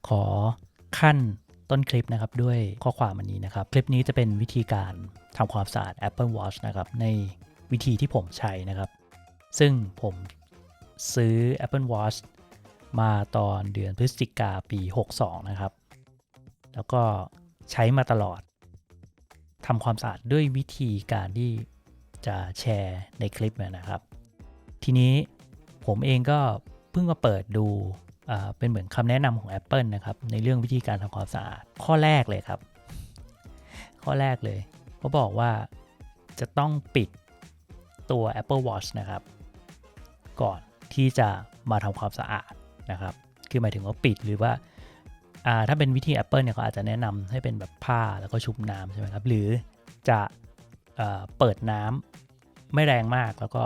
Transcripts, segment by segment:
ขอขั้นต้นคลิปนะครับด้วยข้อความอันนี้นะครับคลิปนี้จะเป็นวิธีการทำความสะอาด Apple Watch นะครับในวิธีที่ผมใช้นะครับซึ่งผมซื้อ Apple Watch มาตอนเดือนพฤศจิกาปี62นะครับแล้วก็ใช้มาตลอดทำความสะอาดด้วยวิธีการที่จะแชร์ในคลิปนะครับทีนี้ผมเองก็เพิ่งมาเปิดดูเป็นเหมือนคำแนะนำของ Apple นะครับในเรื่องวิธีการทำความสะอาดข้อแรกเลยครับข้อแรกเลยเขาบอกว่าจะต้องปิดตัว Apple Watch นะครับก่อนที่จะมาทำความสะอาดนะครับคือหมายถึงว่าปิดหรือว่าถ้าเป็นวิธี Apple เนี่ยเขาอาจจะแนะนำให้เป็นแบบผ้าแล้วก็ชุบน้ำใช่ไหมครับหรือจะเปิดน้ำไม่แรงมากแล้วก็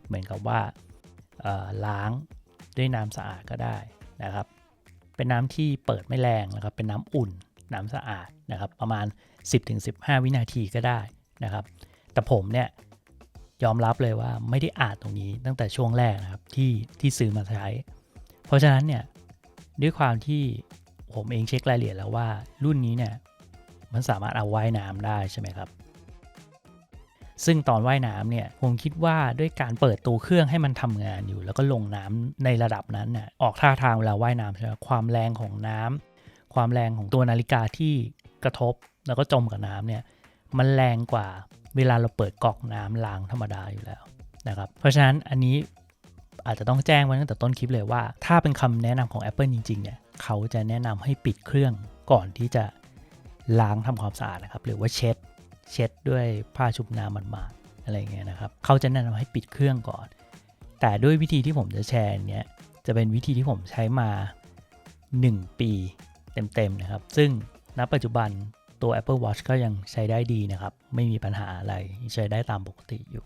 เหมือนกับว่าล้างด้วยน้ำสะอาดก็ได้นะครับเป็นน้ำที่เปิดไม่แรงนะครับเป็นน้ำอุ่นน้ำสะอาดนะครับประมาณ 10-15 วินาทีก็ได้นะครับแต่ผมเนี่ยยอมรับเลยว่าไม่ได้อ่านตรงนี้ตั้งแต่ช่วงแรกนะครับที่ซื้อมาใช้เพราะฉะนั้นเนี่ยด้วยความที่ผมเองเช็ครายละเอียดแล้วว่ารุ่นนี้เนี่ยมันสามารถเอาว่ายน้ำได้ใช่ไหมครับซึ่งตอนว่ายน้ำเนี่ยผมคิดว่าด้วยการเปิดตัวเครื่องให้มันทำงานอยู่แล้วก็ลงน้ำในระดับนั้นเนี่ยออกท่าทางเวลาว่ายน้ำใช่ไหมความแรงของน้ำความแรงของตัวนาฬิกาที่กระทบแล้วก็จมกับน้ำเนี่ยมันแรงกว่าเวลาเราเปิดก๊อกน้ำล้างธรรมดาอยู่แล้วนะครับเพราะฉะนั้นอันนี้อาจจะต้องแจ้งไว้ตั้งแต่ต้นคลิปเลยว่าถ้าเป็นคำแนะนำของ Apple จริงๆเนี่ยเขาจะแนะนำให้ปิดเครื่องก่อนที่จะล้างทำความสะอาดนะครับหรือว่าเช็ดด้วยผ้าชุบน้ำมันๆอะไรเงี้ยนะครับเขาจะแนะนำให้ปิดเครื่องก่อนแต่ด้วยวิธีที่ผมจะแชร์เนี้ยจะเป็นวิธีที่ผมใช้มา1 ปีเต็มๆนะครับซึ่งณปัจจุบันตัว Apple Watch ก็ยังใช้ได้ดีนะครับไม่มีปัญหาอะไรใช้ได้ตามปกติอยู่